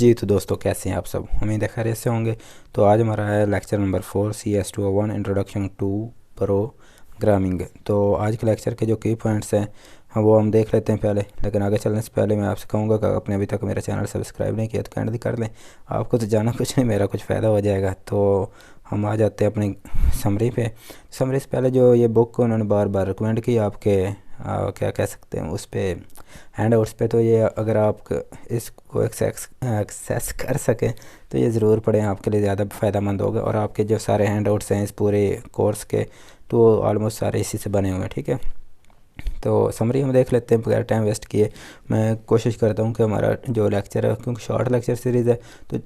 जी तो दोस्तों, कैसे हैं आप सब? उम्मीद है खैरियत से होंगे। तो आज हमारा है lecture number 4 CS201 introduction to programming. तो आज के लेक्चर के जो की पॉइंट्स हैं वो हम देख लेते हैं पहले। लेकिन आगे चलने से पहले मैं आपसे कहूँगा कि आपने अभी तक मेरा चैनल सब्सक्राइब नहीं किया तो काइंडली कर लें। आपको तो जाना कुछ नहीं, मेरा कुछ फ़ायदा हो जाएगा। तो हम आ जाते हैं अपनी समरी पे। समरी से पहले जो ये बुक उन्होंने बार बार रिकमेंड की आपके क्या कह सकते हैं उस पर, हैंड आउट्स पे। तो ये अगर आप इसको एक्सेस कर सकें तो ये ज़रूर पढ़ें, आपके लिए ज़्यादा फ़ायदेमंद होगा। और आपके जो सारे हैंड आउट्स हैं इस पूरे कोर्स के, तो ऑलमोस्ट सारे इसी से बने हुए हैं, ठीक है। तो समरी हम देख लेते हैं बगैर टाइम वेस्ट किए। मैं कोशिश करता हूँ कि हमारा जो लेक्चर है, क्योंकि शॉर्ट लेक्चर सीरीज़ है, तो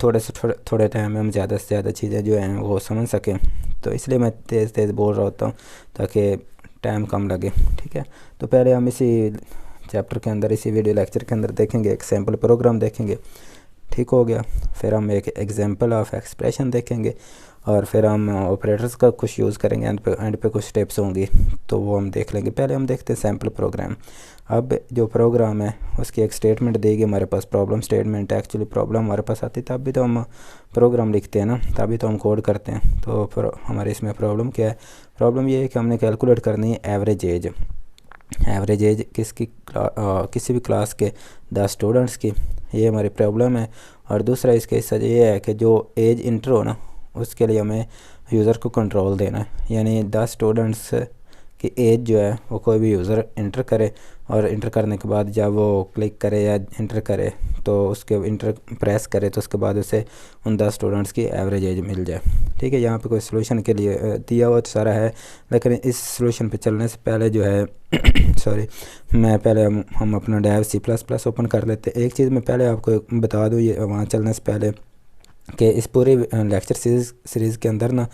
थोड़े टाइम में हम ज़्यादा से ज़्यादा चीज़ें जो हैं वो समझ सकें। तो इसलिए मैं तेज़ तेज़ बोल रहा होता हूँ ताकि टाइम कम लगे, ठीक है। तो पहले हम इसी चैप्टर के अंदर, इसी वीडियो लेक्चर के अंदर देखेंगे एक सैम्पल प्रोग्राम देखेंगे, ठीक हो गया। फिर हम एक एग्जांपल ऑफ एक्सप्रेशन देखेंगे और फिर हम ऑपरेटर्स का कुछ यूज़ करेंगे। एंड पे कुछ स्टेप्स होंगी तो वो हम देख लेंगे। पहले हम देखते हैं सैम्पल प्रोग्राम। अब जो प्रोग्राम है उसकी एक स्टेटमेंट देगी हमारे पास, प्रॉब्लम स्टेटमेंट। एक्चुअली प्रॉब्लम हमारे पास आती तब भी तो हम प्रोग्राम लिखते हैं ना, तभी तो हम कोड करते हैं। तो फिर हमारे इसमें प्रॉब्लम क्या है? प्रॉब्लम ये है कि हमने कैलकुलेट करनी है एवरेज एज। एवरेज एज किसी भी क्लास के 10 स्टूडेंट्स की, ये हमारी प्रॉब्लम है। और दूसरा इसका हिस्सा ये है कि जो एज इंटर हो ना, उसके लिए हमें यूज़र को कंट्रोल देना है। यानी 10 स्टूडेंट्स की एज जो है वो कोई भी यूज़र इंटर करे, और इंटर करने के बाद जब वो क्लिक करे या इंटर करे तो उसके इंटर प्रेस करे तो उसके बाद उसे उन 10 स्टूडेंट्स की एवरेज एज मिल जाए, ठीक है। यहाँ पे कोई सोल्यूशन के लिए दिया हुआ तो सारा है, लेकिन इस सोल्यूशन पे चलने से पहले जो है सॉरी, मैं पहले हम अपना डेव C++ ओपन कर लेते हैं। एक चीज़ मैं पहले आपको बता दूँ, ये वहाँ चलने से पहले, कि इस पूरे लेक्चर सीरीज़ के अंदर ना,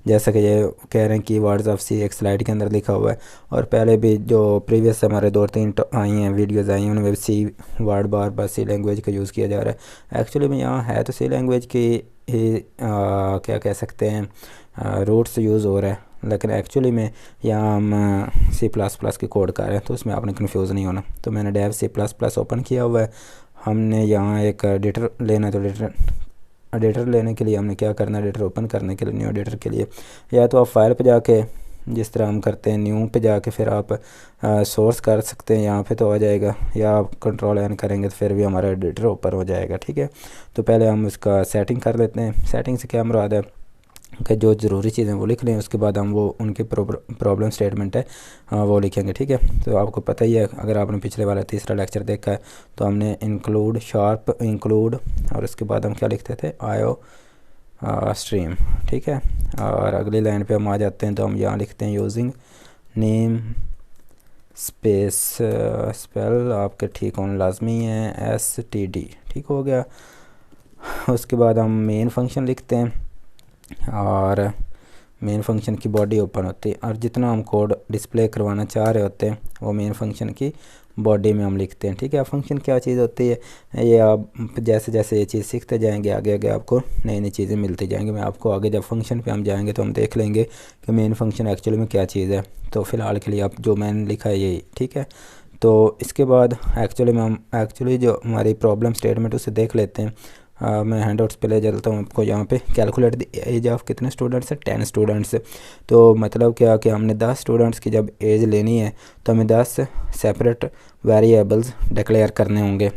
जैसा कि ये कह रहे हैं कि वर्ड्स ऑफ सी एक स्लाइड के अंदर लिखा हुआ है, और पहले भी जो प्रीवियस हमारे 2-3 आई हैं वीडियोज़ आई हैं उनमें भी सी वर्ड बार सी लैंग्वेज का यूज़ किया जा रहा है। एक्चुअली में यहाँ है तो सी लैंग्वेज की ही क्या कह सकते हैं रूट्स यूज़ हो रहा है, लेकिन एक्चुअली में यहाँ हम C++ की कोड कर रहे हैं, तो उसमें आपने कन्फ्यूज़ नहीं होना। तो मैंने डेव C++ ओपन किया हुआ है। हमने यहाँ एक एडिटर लेना है, तो एडिटर लेने के लिए हमने क्या करना है, एडिटर ओपन करने के लिए न्यू एडिटर के लिए, या तो आप फाइल पे जाके जिस तरह हम करते हैं न्यू पे जाके फिर आप सोर्स कर सकते हैं, यहाँ पे तो आ जाएगा, या आप Ctrl+N करेंगे तो फिर भी हमारा एडिटर ओपन हो जाएगा, ठीक है। तो पहले हम इसका सेटिंग कर लेते हैं। सेटिंग से क्या मुराद है कि जो ज़रूरी चीज़ें वो लिख लें, उसके बाद हम वो उनकी प्रॉब्लम स्टेटमेंट है वो लिखेंगे, ठीक है। तो आपको पता ही है, अगर आपने पिछले वाला तीसरा लेक्चर देखा है तो हमने इंक्लूड शार्प इंक्लूड, और उसके बाद हम क्या लिखते थे, आयो स्ट्रीम, ठीक है। और अगली लाइन पे हम आ जाते हैं तो हम यहाँ लिखते हैं यूजिंग नेम स्पेस स्पेल आपके ठीक होना लाजमी है, STD, ठीक हो गया। उसके बाद हम मेन फंक्शन लिखते हैं, और मेन फंक्शन की बॉडी ओपन होती है, और जितना हम कोड डिस्प्ले करवाना चाह रहे होते हैं वो मेन फंक्शन की बॉडी में हम लिखते हैं, ठीक है। फंक्शन क्या चीज़ होती है, ये आप जैसे जैसे ये चीज़ सीखते जाएंगे आगे आगे आपको नई नई चीज़ें मिलती जाएंगी। मैं आपको आगे जब फंक्शन पे हम जाएंगे तो हम देख लेंगे कि मेन फंक्शन एक्चुअली में क्या चीज़ है। तो फ़िलहाल के लिए आप जो मैंने लिखा है यही, ठीक है। तो इसके बाद एक्चुअली में हम जो हमारी प्रॉब्लम स्टेटमेंट उसे देख लेते हैं। मैं हैंड आउट्स पे ले चलता हूँ आपको। यहाँ पे कैलकुलेट द एज ऑफ कितने स्टूडेंट्स है, 10 स्टूडेंट्स। तो मतलब क्या कि हमने 10 स्टूडेंट्स की जब एज लेनी है तो हमें 10 सेपरेट वेरिएबल्स डिक्लेयर करने होंगे,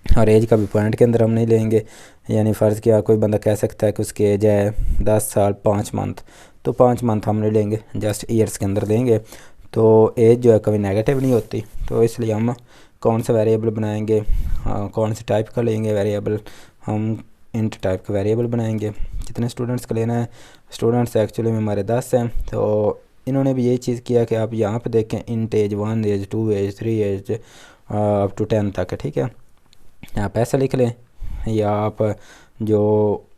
और एज का भी पॉइंट के अंदर हम नहीं लेंगे। यानी फ़र्ज़ किया कोई बंदा कह सकता है कि उसकी एज है 10 साल 5 मंथ, तो 5 मंथ हम नहीं लेंगे, जस्ट ईयर्स के अंदर लेंगे। तो एज जो है कभी नेगेटिव नहीं होती, तो इसलिए हम कौन सा वेरिएबल बनाएंगे, कौन से टाइप का लेंगे वेरिएबल, हम इंट टाइप का वेरिएबल बनाएंगे। कितने स्टूडेंट्स का लेना है, स्टूडेंट्स एक्चुअली में हमारे 10 हैं। तो इन्होंने भी यही चीज़ किया कि आप यहाँ पे देखें int age 1 age 2 age 3 age up to 10 तक है, ठीक है। आप ऐसा लिख लें, या आप जो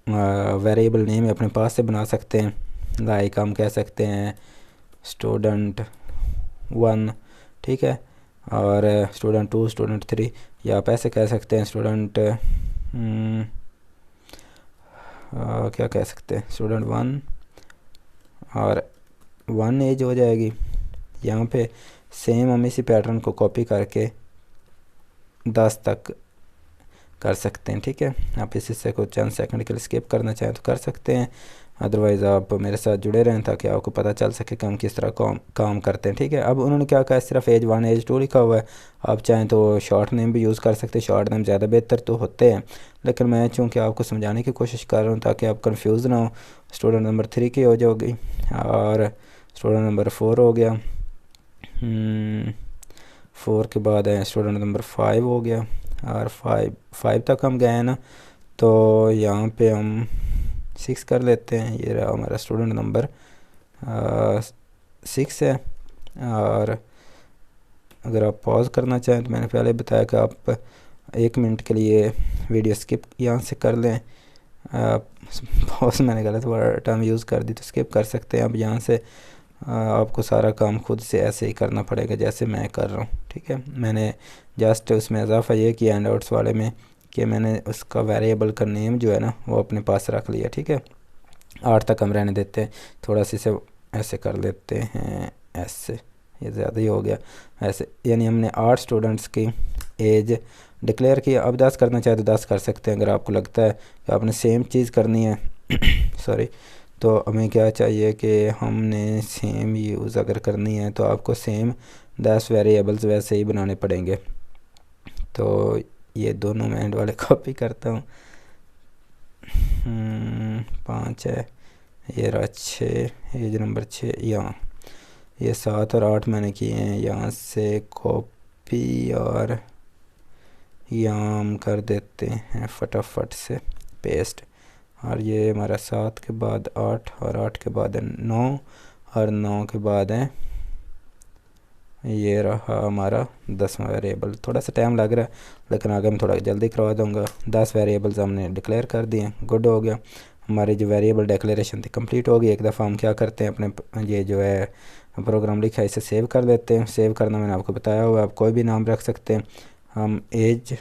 वेरिएबल नेम अपने पास से बना सकते हैं। लाइक हम कह सकते हैं स्टूडेंट 1, ठीक है, और स्टूडेंट 2 स्टूडेंट 3, या आप ऐसे कह सकते हैं स्टूडेंट क्या कह सकते हैं स्टूडेंट 1, और 1 एज हो जाएगी। यहाँ पे सेम हम इसी पैटर्न को कॉपी करके 10 तक कर सकते हैं। ठीक है, आप इस हिस्से को चंद सेकंड के लिए स्किप करना चाहें तो कर सकते हैं, अदरवाइज़ आप मेरे साथ जुड़े रहें ताकि आपको पता चल सके कि हम किस तरह काम करते हैं। ठीक है, अब उन्होंने क्या कहा, सिर्फ एज 1 एज 2 लिखा हुआ है। आप चाहें तो शॉर्ट नेम भी यूज़ कर सकते हैं, शॉर्ट नेम ज़्यादा बेहतर तो होते हैं, लेकिन मैं चूँकि आपको समझाने की कोशिश कर रहा हूँ ताकि आप कंफ्यूज ना हो। स्टूडेंट नंबर 3 की हो जाओगी और स्टूडेंट नंबर 4 हो गया, 4 के बाद है स्टूडेंट नंबर 5 हो गया, और 5 तक हम गए हैं ना, तो यहाँ पे हम 6 कर लेते हैं। ये रहा हमारा स्टूडेंट नंबर 6 है। और अगर आप पॉज करना चाहें तो मैंने पहले बताया कि आप 1 मिनट के लिए वीडियो स्किप यहाँ से कर लें। पॉज मैंने गलत टर्म यूज़ कर दी, तो स्किप कर सकते हैं। अब यहाँ से आपको सारा काम खुद से ऐसे ही करना पड़ेगा जैसे मैं कर रहा हूँ। ठीक है, मैंने जस्ट उसमें इजाफा ये किया हैंड आउट्स वाले में कि मैंने उसका वेरिएबल का नेम जो है ना वो अपने पास रख लिया। ठीक है, 8 तक हम रहने देते हैं, थोड़ा सा इसे ऐसे कर लेते हैं, ऐसे, ये ज़्यादा ही हो गया ऐसे। यानी हमने 8 स्टूडेंट्स की एज डिक्लेयर किया। अब 10 करना चाहे तो 10 कर सकते हैं। अगर आपको लगता है कि आपने सेम चीज़ करनी है सॉरी, तो हमें क्या चाहिए कि हमने सेम यूज़ अगर करनी है तो आपको सेम 10 वेरिएबल्स वैसे ही बनाने पड़ेंगे। तो ये दोनों मैं एंड वाले कॉपी करता हूँ। 5 है, ये रहा 6, एज नंबर 6 यहाँ, ये 7 और 8 मैंने किए हैं यहाँ से कॉपी, और यहाँ हम कर देते हैं फटाफट से पेस्ट। और ये हमारा 7 के बाद 8, और 8 के बाद है 9, और 9 के बाद है ये रहा हमारा 10वां वेरिएबल। थोड़ा सा टाइम लग रहा है लेकिन आगे मैं थोड़ा जल्दी करवा दूँगा। 10 वेरिएबल्स हमने डिक्लेयर कर दिए, गुड हो गया। हमारी जो वेरिएबल डिक्लेरेशन थी कंप्लीट हो गई। एक दफ़ा हम क्या करते हैं, अपने ये जो है प्रोग्राम लिखा है इसे सेव कर लेते हैं। सेव करना मैंने आपको बताया हुआ है, आप कोई भी नाम रख सकते हैं। हम एज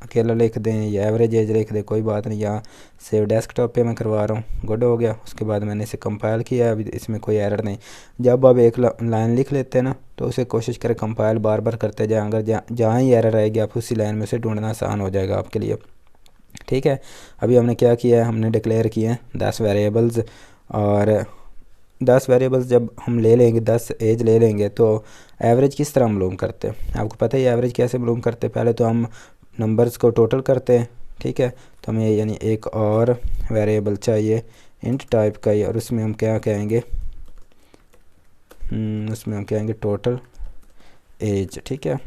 अकेला लिख दें या एवरेज एज लिख दें, कोई बात नहीं। यहाँ सेव डेस्कटॉप पे मैं करवा रहा हूँ, गुड हो गया। उसके बाद मैंने इसे कंपाइल किया, अभी इसमें कोई एरर नहीं। जब आप एक लाइन लिख लेते हैं ना तो उसे कोशिश करें कंपाइल बार बार करते जाएं। अगर जहाँ ही एरर आएगी आप उसी लाइन में से ढूंढना आसान हो जाएगा आपके लिए। ठीक है, अभी हमने क्या किया है, हमने डिक्लेयर किए हैं 10 वेरिएबल्स, और 10 वेरिएबल्स जब हम ले लेंगे, 10 एज ले लेंगे, तो एवरेज किस तरह मालूम करते हैं आपको पता है। एवरेज कैसे मालूम करते हैं, पहले तो हम नंबर्स को टोटल करते हैं। ठीक है, तो हमें यानी एक और वेरिएबल चाहिए इंट टाइप का ही, और उसमें हम क्या कहेंगे, उसमें हम कहेंगे टोटल एज। ठीक है,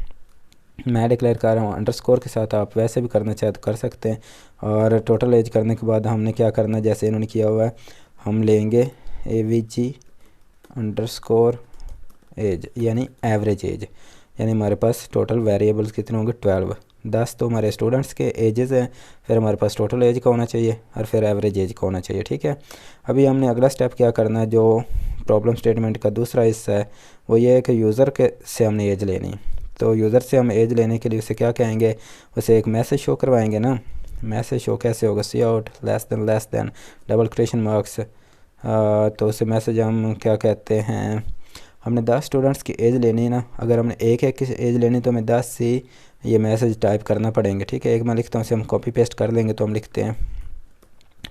मैं डिक्लेयर कर रहा हूँ अंडरस्कोर के साथ, आप वैसे भी करना चाहे तो कर सकते हैं। और टोटल एज करने के बाद हमने क्या करना है, जैसे इन्होंने किया हुआ है, हम लेंगे avg अंडरस्कोर एज यानी एवरेज एज, यानी हमारे पास टोटल वेरिएबल्स कितने होंगे 12। 10 तो हमारे स्टूडेंट्स के एजेस हैं, फिर हमारे पास टोटल एज का होना चाहिए और फिर एवरेज एज का होना चाहिए। ठीक है, अभी हमने अगला स्टेप क्या करना है, जो प्रॉब्लम स्टेटमेंट का दूसरा हिस्सा है वो ये है कि यूज़र के से हमने एज लेनी। तो यूज़र से हम एज लेने के लिए उसे क्या कहेंगे, उसे एक मैसेज शो करवाएंगे ना। मैसेज शो कैसे होगा, C out less than double question marks. तो उसे मैसेज हम क्या कहते हैं, हमने 10 स्टूडेंट्स की एज लेनी है ना। अगर हमने एक की एज लेनी तो हमें 10 से ये मैसेज टाइप करना पड़ेंगे। ठीक है, एक मैं लिखता हूँ, उसे हम कॉपी पेस्ट कर लेंगे। तो हम लिखते हैं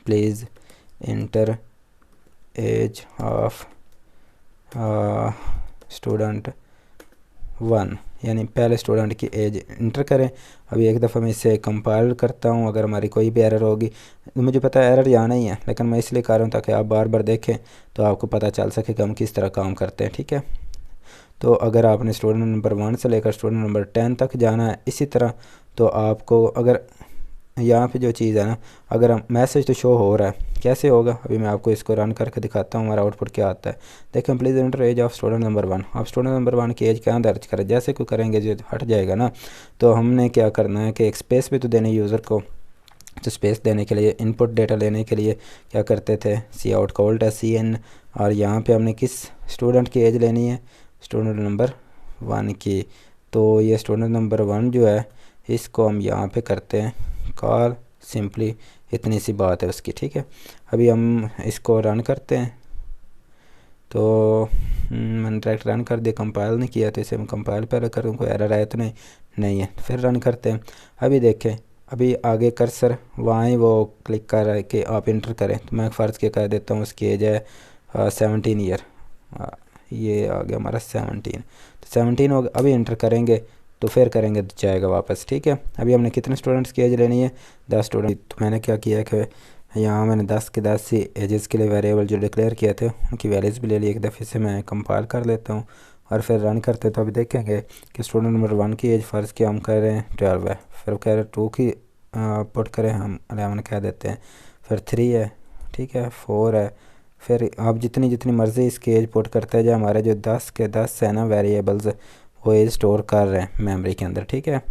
please enter age of student 1, यानी पहले स्टूडेंट की एज इंटर करें। अभी एक दफ़ा मैं इसे कंपाइल करता हूँ, अगर हमारी कोई भी एरर होगी, तो मुझे पता है एरर यहाँ नहीं है, लेकिन मैं इसलिए कर रहा हूँ ताकि आप बार बार देखें तो आपको पता चल सके कि हम किस तरह काम करते हैं। ठीक है, तो अगर आपने स्टूडेंट नंबर 1 से लेकर स्टूडेंट नंबर 10 तक जाना है इसी तरह, तो आपको अगर यहाँ पे जो चीज़ है ना, अगर हम मैसेज तो शो हो रहा है, कैसे होगा, अभी मैं आपको इसको रन करके दिखाता हूँ हमारा आउटपुट क्या आता है। देखें, please enter age of student number 1। आप स्टूडेंट नंबर 1 की एज क्या दर्ज करें, जैसे कोई करेंगे जो हट जाएगा ना। तो हमने क्या करना है कि एक स्पेस भी तो देने यूज़र को, तो स्पेस देने के लिए इनपुट डेटा लेने के लिए क्या करते थे, सी आउट का उल्टा CN, और यहाँ पे हमने किस स्टूडेंट की एज लेनी है, स्टूडेंट नंबर 1 की। तो ये स्टूडेंट नंबर 1 जो है इसको हम यहाँ पे करते हैं कॉल, सिंपली इतनी सी बात है उसकी। ठीक है, अभी हम इसको रन करते हैं। तो मैंने डायरेक्ट रन कर दिया, कंपाइल नहीं किया, तो इसे हम कंपाइल पहले करूँ, कोई एरर आया तो नहीं है, फिर रन करते हैं। अभी देखें अभी आगे कर्सर वहाँ ही वो क्लिक कर रहा है कि आप इंटर करें, तो मैं फ़र्ज़ के कर देता हूँ उसकी एज है 17 ईयर। ये आ गया हमारा 17, तो 17 हो गया। अभी इंटर करेंगे तो फिर करेंगे तो जाएगा वापस। ठीक है, अभी हमने कितने स्टूडेंट्स की एज लेनी है, 10 स्टूडेंट। तो मैंने क्या किया कि यहाँ मैंने 10 के 10 सी एजेस के लिए वेरिएबल जो डिक्लेयर किए थे उनकी वैल्यूज़ भी ले ली। एक दफ़े से मैं कंपाइल कर लेता हूँ और फिर रन करते, तो अभी देखेंगे कि स्टूडेंट नंबर 1 की एज फ़र्ज़ की हम कह रहे हैं 12 है, फिर कह रहे हैं 2 की पुट करें, हम 11 कह देते हैं, फिर 3 है, ठीक है, 4 है, फिर आप जितनी जितनी मर्ज़ी इसकी एज पुट करते जाए। हमारे जो 10 के 10 है ना वेरिएबल्स, वो एज स्टोर कर रहे हैं मेमोरी के अंदर। ठीक है,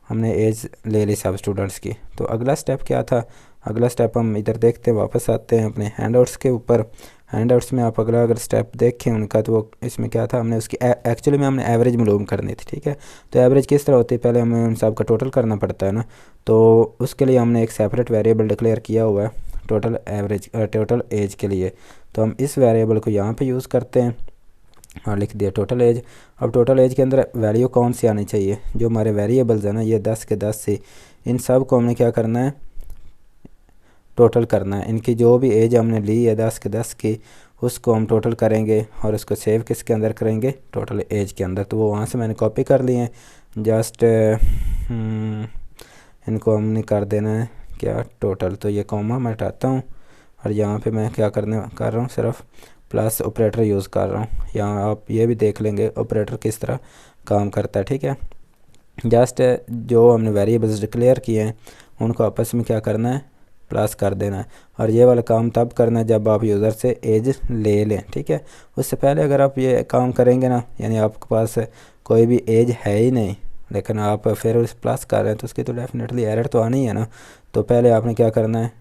हमने एज ले ली सब स्टूडेंट्स की। तो अगला स्टेप क्या था, अगला स्टेप हम इधर देखते हैं, वापस आते हैं अपने हैंडआउट्स के ऊपर। हैंडआउट्स में आप अगला अगर स्टेप देखें उनका, तो वो इसमें क्या था, हमने उसकी एक्चुअली में हमने एवरेज मालूम करनी थी। ठीक है, तो एवरेज किस तरह होती है, पहले हमें उन सब का टोटल करना पड़ता है ना, तो उसके लिए हमने एक सेपरेट वेरिएबल डिक्लेयर किया हुआ है टोटल एवरेज टोटल एज के लिए। तो हम इस वेरिएबल को यहाँ पे यूज़ करते हैं और लिख दिया टोटल एज। अब टोटल एज के अंदर वैल्यू कौन सी आनी चाहिए, जो हमारे वेरिएबल्स है ना, ये 10 के 10 से, इन सब को हमने क्या करना है, टोटल करना है। इनकी जो भी एज हमने ली है 10 के 10 की, उसको हम टोटल करेंगे और उसको सेव किसके अंदर करेंगे, टोटल एज के अंदर। तो वो वहाँ से मैंने कॉपी कर लिए हैं। जस्ट इनको हमने कर देना है क्या, टोटल। तो ये कॉमा मैं हटाता हूँ और यहाँ पे मैं क्या कर रहा हूँ, सिर्फ प्लस ऑपरेटर यूज़ कर रहा हूँ। यहाँ आप ये भी देख लेंगे ऑपरेटर किस तरह काम करता है। ठीक है, जस्ट जो हमने वेरिएबल्स डिक्लेयर किए हैं उनको आपस में क्या करना है, प्लस कर देना है। और ये वाला काम तब करना है जब आप यूज़र से एज ले लें। ठीक है, उससे पहले अगर आप ये काम करेंगे ना, यानी आपके पास कोई भी एज है ही नहीं लेकिन आप फिर उस प्लस कर रहे हैं, तो उसकी तो डेफिनेटली एरर तो आनी है ना। तो पहले आपने क्या करना है,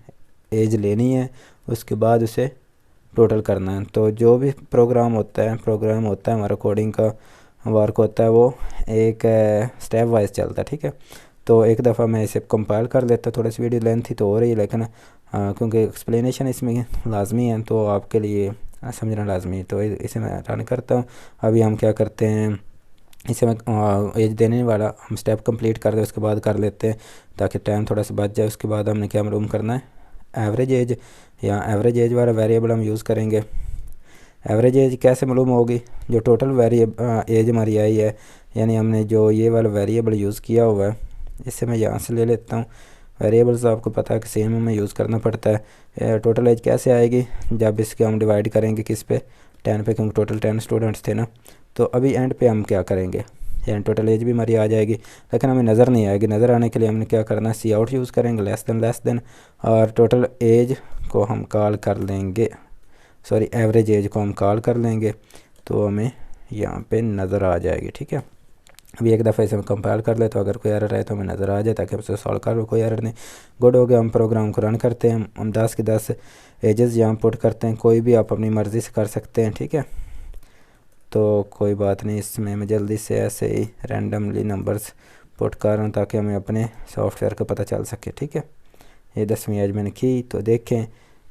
एज लेनी है, उसके बाद उसे टोटल करना है। तो जो भी प्रोग्राम होता है हमारा कोडिंग का वर्क होता है, वो एक स्टेप वाइज चलता है। ठीक है, तो एक दफ़ा मैं इसे कंपाइल कर लेता, थोड़ी सी वीडियो लेंथ ही तो हो रही है, लेकिन क्योंकि एक्सप्लेनेशन इसमें लाजमी है तो आपके लिए समझना लाजमी है, तो इसे मैं रन करता हूँ। अभी हम क्या करते हैं, इसे मैं एज देने वाला हम स्टेप कंप्लीट कर दे, उसके बाद कर लेते हैं ताकि टाइम थोड़ा सा बच जाए। उसके बाद हमने क्या मालूम करना है, एवरेज एज। या एवरेज एज वाला वेरिएबल हम यूज़ करेंगे। एवरेज एज कैसे मालूम होगी, जो टोटल एज हमारी आई है, यानी हमने जो ये वाला वेरिएबल यूज़ किया हुआ है, इससे मैं यहाँ से ले लेता हूँ। वेरिएबल्स आपको पता है कि सेम हमें यूज़ करना पड़ता है। टोटल एज कैसे आएगी, जब इसके हम डिवाइड करेंगे किस पे, 10 पे, क्योंकि टोटल 10 स्टूडेंट्स थे ना। तो अभी एंड पे हम क्या करेंगे, यानी टोटल एज भी हमारी आ जाएगी, लेकिन हमें नज़र नहीं आएगी। नज़र आने के लिए हमने क्या करना है, सी आउट यूज़ करेंगे, लेस देन, और टोटल एज को हम कॉल कर लेंगे, सॉरी एवरेज एज को हम कॉल कर लेंगे, तो हमें यहाँ पे नज़र आ जाएगी। ठीक है, अभी एक दफ़ा इसे हम कंपाइल कर ले, तो अगर कोई एरर है तो हमें नज़र आ जाए ताकि हम उसे सॉल्व कर लो, कोई एरर नहीं। गुड हो गया, हम प्रोग्राम को रन करते हैं। हम 10 के 10 एजेस यहाँ पुट करते हैं, कोई भी आप अपनी मर्ज़ी से कर सकते हैं। ठीक है, तो कोई बात नहीं, इसमें मैं जल्दी से ऐसे ही रैंडमली नंबर्स पुट कर रहा हूँ ताकि हमें अपने सॉफ्टवेयर का पता चल सके। ठीक है, ये 10वीं एज मैंने की, तो देखें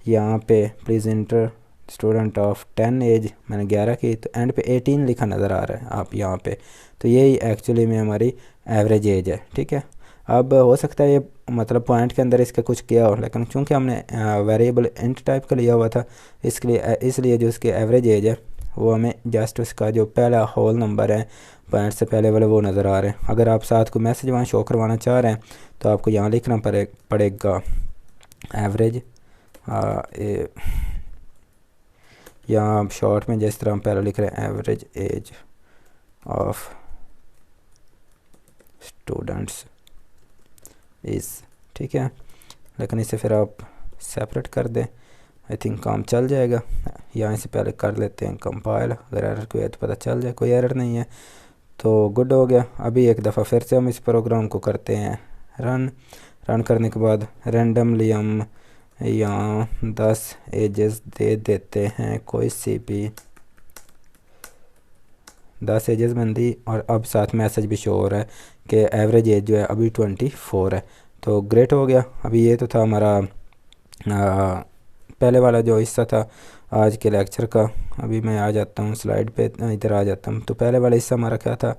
यहाँ पे please enter student of 10 age, मैंने 11 की, तो एंड पे 18 लिखा नज़र आ रहा है आप यहाँ पे। तो यही एक्चुअली में हमारी एवरेज एज है। ठीक है, अब हो सकता है ये मतलब पॉइंट के अंदर इसका कुछ किया हो, लेकिन चूँकि हमने वेरिएबल इंट टाइप का लिया हुआ था, इसलिए जो इसकी एवरेज एज है वो हमें जस्ट उसका जो पहला होल नंबर है पॉइंट से पहले वाले वो नज़र आ रहे हैं। अगर आप साथ को मैसेज वहाँ शो करवाना चाह रहे हैं तो आपको यहाँ लिखना पड़ेगा एवरेज, या आप शॉर्ट में जिस तरह हम पहले लिख रहे हैं average age of students is. ठीक है, लेकिन इसे फिर आप सेपरेट कर दें, आई थिंक काम चल जाएगा। यहाँ से पहले कर लेते हैं कंपाइल, अगर एरर कोई है तो पता चल जाए, कोई एरर नहीं है तो गुड हो गया। अभी एक दफ़ा फिर से हम इस प्रोग्राम को करते हैं रन करने के बाद रैंडमली हम यहाँ 10 एजेस दे देते हैं, कोई सी भी 10 एजेस बन दी, और अब साथ मैसेज भी शो हो रहा है कि एवरेज एज जो है अभी 24 है। तो ग्रेट हो गया। अभी ये तो था हमारा पहले वाला जो हिस्सा था आज के लेक्चर का। अभी मैं आ जाता हूँ स्लाइड पे, इधर आ जाता हूँ। तो पहले वाला हिस्सा हमारा क्या था,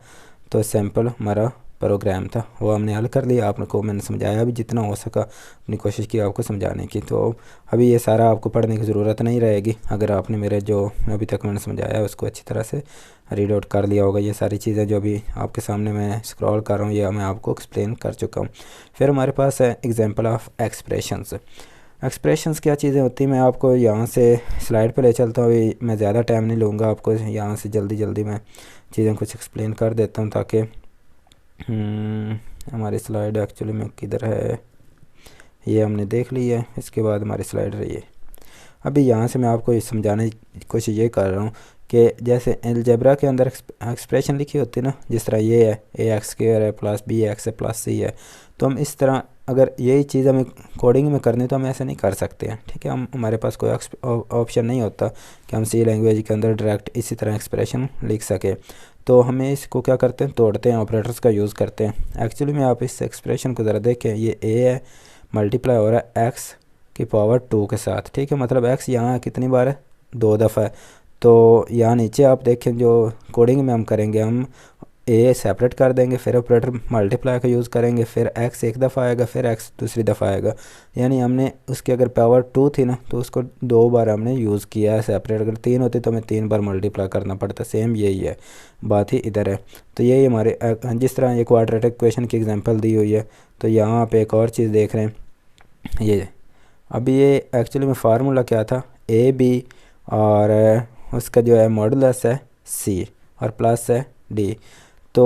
तो सैम्पल हमारा प्रोग्राम था वो हमने हल कर लिया। आपको मैंने समझाया भी जितना हो सका, अपनी कोशिश की आपको समझाने की। तो अभी ये सारा आपको पढ़ने की ज़रूरत नहीं रहेगी अगर आपने मेरे जो अभी तक मैंने समझाया है उसको अच्छी तरह से रीड आउट कर लिया होगा। ये सारी चीज़ें जो अभी आपके सामने मैं स्क्रॉल कर रहा हूँ ये मैं आपको एक्सप्लेन कर चुका हूँ। फिर हमारे पास है एग्जांपल ऑफ एक्सप्रेशंस। एक्सप्रेशंस क्या चीज़ें होती हैं मैं आपको यहाँ से स्लाइड पे ले चलता हूँ। मैं ज़्यादा टाइम नहीं लूँगा, आपको यहाँ से जल्दी जल्दी मैं चीज़ें कुछ एक्सप्लेन कर देता हूँ ताकि हमारी स्लाइड एक्चुअली में किधर है ये हमने देख ली है। इसके बाद हमारी स्लाइड रही है। अभी यहाँ से मैं आपको ये समझाने की कोशिश ये कर रहा हूँ कि जैसे अलजेब्रा के अंदर एक्सप्रेशन लिखी होती है ना, जिस तरह ये है ax² है प्लस bx है प्लस c है, तो हम इस तरह अगर यही चीज़ हमें कोडिंग में करनी तो हम ऐसे नहीं कर सकते हैं। ठीक है, हम हमारे पास कोई ऑप्शन नहीं होता कि हम सी लैंग्वेज के अंदर डायरेक्ट इसी तरह एक्सप्रेशन लिख सकें। तो हमें इसको क्या करते हैं, तोड़ते हैं, ऑपरेटर्स का यूज़ करते हैं। एक्चुअली में आप इस एक्सप्रेशन को ज़रा देखें, ये a है मल्टीप्लाई हो रहा है x की पावर 2 के साथ। ठीक है, मतलब x यहाँ कितनी बार है, 2 दफ़ा है। तो यहाँ नीचे आप देखें जो कोडिंग में हम करेंगे, हम a सेपरेट कर देंगे, फिर ऑपरेटर मल्टीप्लाई का यूज़ करेंगे, फिर x एक दफ़ा आएगा, फिर x दूसरी दफ़ा आएगा। यानी हमने उसकी अगर पावर 2 थी ना तो उसको 2 बार हमने यूज़ किया है सेपरेट। अगर 3 होती तो हमें 3 बार मल्टीप्लाई करना पड़ता। सेम यही है, बात ही इधर है। तो यही हमारे जिस तरह ये क्वाड्रेटिक इक्वेशन की एग्जांपल दी हुई है, तो यहाँ आप एक और चीज़ देख रहे हैं। ये अभी ये एक्चुअली में फार्मूला क्या था, ए बी और उसका जो है मॉडुलस है सी और प्लस है डी। तो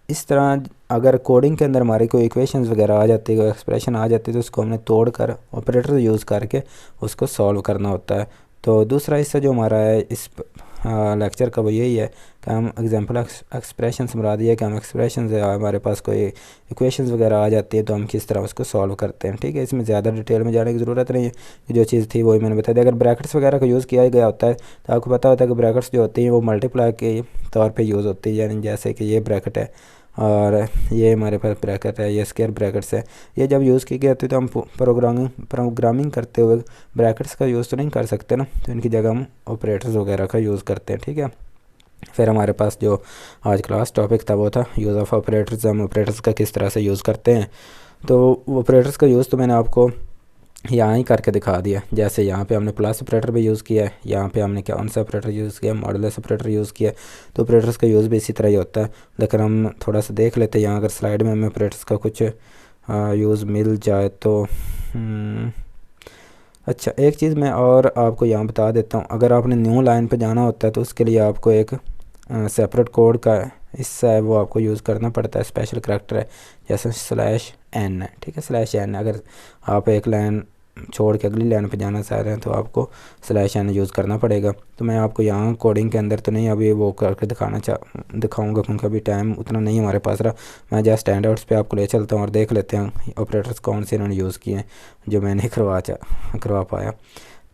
इस तरह अगर कोडिंग के अंदर हमारी कोई इक्वेशंस वगैरह आ जाती है, कोई एक्सप्रेशन आ जाती है, तो उसको हमने तोड़ कर ऑपरेटर यूज़ करके उसको सॉल्व करना होता है। तो दूसरा हिस्सा जो हमारा है इस लेक्चर का वो यही है कि हम एग्जांपल एक्सप्रेशंस मरा दिए कि हम एक्सप्रेशंस हमारे पास कोई इक्वेशंस वगैरह आ जाती है तो हम किस तरह उसको सॉल्व करते हैं। ठीक है, इसमें ज़्यादा डिटेल में जाने की ज़रूरत नहीं है, जो चीज़ थी वही मैंने बता दी। अगर ब्रैकेट्स वगैरह का यूज़ किया गया होता है तो आपको पता होता है कि ब्रैकेट्स जो होती हैं वो मल्टीप्लाई के तौर पर यूज़ होती है। यानी जैसे कि ये ब्रैकेट है और ये हमारे पास ब्रैकेट है, ये स्क्वायर ब्रैकेट्स है। ये जब यूज़ की गई होती है तो हम प्रोग्रामिंग करते हुए ब्रैकेट्स का यूज़ तो नहीं कर सकते ना, तो इनकी जगह हम ऑपरेटर्स वगैरह का यूज़ करते हैं। ठीक है, फिर हमारे पास जो आज क्लास टॉपिक था वो था यूज़ ऑफ ऑपरेटर्स। हम ऑपरेटर्स का किस तरह से यूज़ करते हैं। तो ऑपरेटर्स का यूज़ तो मैंने आपको यहाँ ही करके दिखा दिया। जैसे यहाँ पे हमने प्लस ऑपरेटर भी यूज़ किया है, यहाँ पे हमने कौन सा ऑपरेटर यूज़ किया, मॉडुलस ऑपरेटर यूज़ किया। तो ऑपरेटर्स का यूज़ भी इसी तरह ही होता है, लेकिन हम थोड़ा सा देख लेते हैं यहाँ। अगर स्लाइड में हमें ऑपरेटर्स का कुछ यूज़ मिल जाए तो अच्छा, एक चीज़ मैं और आपको यहाँ बता देता हूँ। अगर आपने न्यू लाइन पर जाना होता है तो उसके लिए आपको एक सेपरेट कोड का हिस्सा है वो आपको यूज़ करना पड़ता है, स्पेशल करैक्टर है, जैसे /n है। ठीक है, /n अगर आप एक लाइन छोड़ के अगली लाइन पे जाना चाह रहे हैं तो आपको /n यूज़ करना पड़ेगा। तो मैं आपको यहाँ कोडिंग के अंदर तो नहीं अभी वो करके दिखाऊंगा क्योंकि अभी टाइम उतना नहीं हमारे पास रहा। मैं जस्ट स्टैंड आउट्स पे आपको ले चलता हूँ और देख लेते हैं ऑपरेटर्स कौन से इन्होंने यूज़ किए हैं जो मैं नहीं करवा पाया।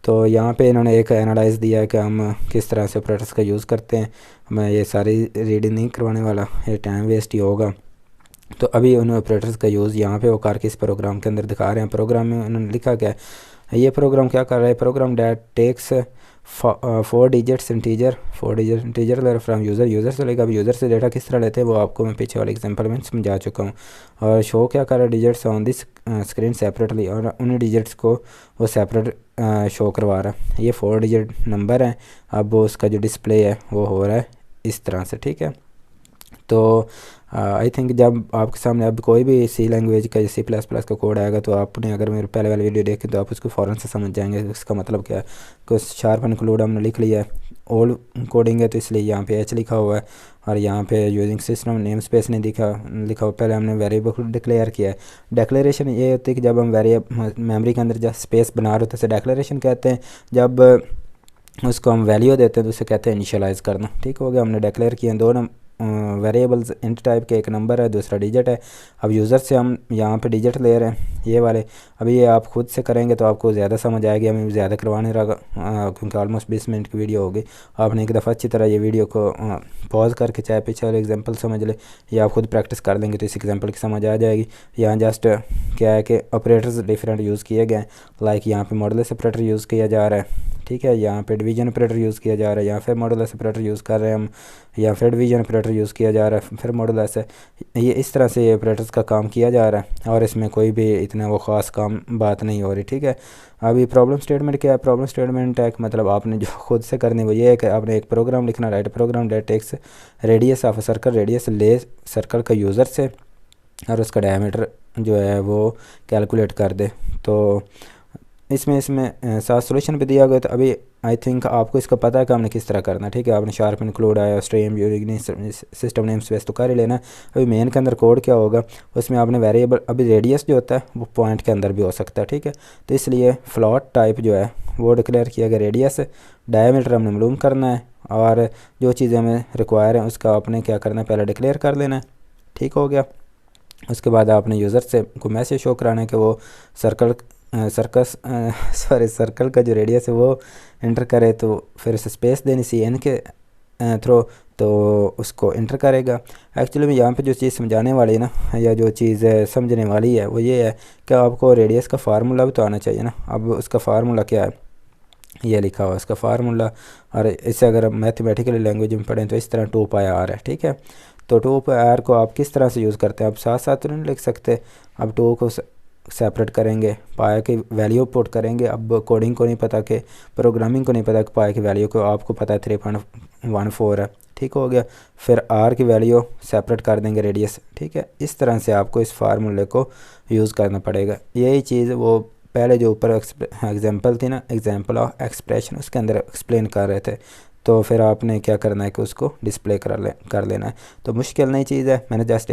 तो यहाँ पे इन्होंने एक एनालाइज दिया है कि हम किस तरह से ऑपरेटर्स का यूज़ करते हैं। मैं ये सारी रीडिंग नहीं करवाने वाला, ये टाइम वेस्ट ही होगा। तो अभी उन्होंने ऑपरेटर्स का यूज़ यहाँ पे वो करके इस प्रोग्राम के अंदर दिखा रहे हैं। प्रोग्राम में उन्होंने लिखा क्या है, ये प्रोग्राम क्या कर रहा है, program that takes 4 digits integer from user से लेकर। अब यूज़र से डेटा किस तरह लेते हैं वो आपको मैं पीछे वाले एग्जांपल में समझा चुका हूँ। और शो क्या कर रहा है, digits on this screen separately, और उन डिजिट्स को वो सेपरेट शो करवा रहा है। ये 4 डिजिट नंबर है, अब उसका जो डिस्प्ले है वो हो रहा है इस तरह से। ठीक है, तो आई थिंक जब आपके सामने अब कोई भी सी लैंग्वेज का C++ का कोड आएगा तो आपने अगर मेरे पहले वाली वीडियो देखें तो आप उसको फ़ौरन से समझ जाएंगे इसका मतलब क्या है। कुछ शार्प इंक्लूड हमने लिख लिया है, ओल्ड कोडिंग है तो इसलिए यहाँ पे h लिखा हुआ है, और यहाँ पे यूजिंग सिस्टम नेम स्पेस नहीं लिखा हुआ। पहले हमने वेरिएबल डिक्लेयर किया है। डिक्लेरेशन ये होती है कि जब हम मेमोरी के अंदर जब स्पेस बना रहे होते हैं डिक्लेरेशन कहते हैं। जब उसको हम वैल्यू देते हैं तो उसे कहते हैं इनिशियलाइज़ करना। ठीक हो गया, हमने डिक्लेयर किए दो वेरिएबल्स इंट टाइप के, एक नंबर है दूसरा डिजिट है। अब यूज़र से हम यहाँ पे डिजिट ले रहे हैं ये वाले। अभी ये आप खुद से करेंगे तो आपको ज़्यादा समझ आएगी, हमें ज़्यादा करवाने रहा क्योंकि ऑलमोस्ट 20 मिनट की वीडियो होगी। आपने एक दफ़ा अच्छी तरह ये वीडियो को पॉज करके चाहे पीछे वाले एग्जांपल समझ ले, या आप खुद प्रैक्टिस कर लेंगे तो इस एग्जांपल की समझ आ जाएगी। यहाँ जस्ट क्या है कि ऑपरेटर्स डिफरेंट यूज़ किए गए हैं। लाइक यहाँ पे मॉडुलस ऑपरेटर यूज़ किया जा रहा है, ठीक है, यहाँ पे डिवीजन ऑपरेटर यूज़ किया जा रहा है, यहाँ फिर मॉडुलस ऑपरेटर यूज़ कर रहे हैं हम, या फिर डिवीजन ऑपरेटर ऑपरेटर यूज़ किया जा रहा है, फिर मॉडुलस है। ये इस तरह से ये ऑपरेटर्स का काम किया जा रहा है और इसमें कोई भी इतना वो ख़ास काम बात नहीं हो रही, ठीक है। अभी प्रॉब्लम स्टेटमेंट क्या है? प्रॉब्लम स्टेटमेंट है मतलब आपने जो खुद से करनी वो ये है कि आपने एक प्रोग्राम लिखना, write program that takes radius of circle, radius ले सर्कल का यूज़र से और उसका डायमीटर जो है वो कैलकुलेट कर दे। तो इसमें साथ सोल्यूशन भी दिया गया। तो अभी आई थिंक आपको इसका पता है कि हमने किस तरह करना है, ठीक है। आपने शार्प इंक्लूड आया, स्ट्रीम सिस्टम नेम स्पेस तो कर ही लेना। अभी मेन के अंदर कोड क्या होगा, उसमें आपने वेरिएबल, अभी रेडियस जो होता है वो पॉइंट के अंदर भी हो सकता है, ठीक है। तो इसलिए फ्लॉट टाइप जो है वो डिक्लेयर किया गया, रेडियस डायमीटर हमने मालूम करना है और जो चीज़ें हमें रिक्वायर हैं उसका आपने क्या करना है, पहले डिक्लेयर कर लेना है, ठीक हो गया। उसके बाद आपने यूज़र से को मैसेज शो कराना है कि वो सर्कल का जो रेडियस है वो इंटर करे। तो फिर उसे स्पेस देनी सी एन के थ्रू, तो उसको इंटर करेगा। एक्चुअली में यहाँ पे जो चीज़ समझाने वाली है ना, या जो चीज़ समझने वाली है वो ये है कि आपको रेडियस का फार्मूला भी तो आना चाहिए ना। अब उसका फार्मूला क्या है, ये लिखा हुआ है उसका फार्मूला। और इसे अगर हम मैथमेटिकली लैंग्वेज में पढ़ें तो इस तरह 2πr है, ठीक है। तो 2πr को आप किस तरह से यूज़ करते हैं, आप साथ साथ तो नहीं लिख सकते। अब 2 को सेपरेट करेंगे, पाया की वैल्यू पुट करेंगे। अब कोडिंग को नहीं पता कि, प्रोग्रामिंग को नहीं पता कि पाया की वैल्यू को आपको पता है 3.14 है, ठीक हो गया। फिर आर की वैल्यू सेपरेट कर देंगे रेडियस, ठीक है। इस तरह से आपको इस फार्मूले को यूज़ करना पड़ेगा। यही चीज़ वो पहले जो ऊपर एग्जांपल थी ना, एग्जांपल ऑफ एक्सप्रेशन, उसके अंदर एक्सप्लेन कर रहे थे। तो फिर आपने क्या करना है कि उसको डिस्प्ले कर लेना है। तो मुश्किल नहीं चीज़ है, मैंने जस्ट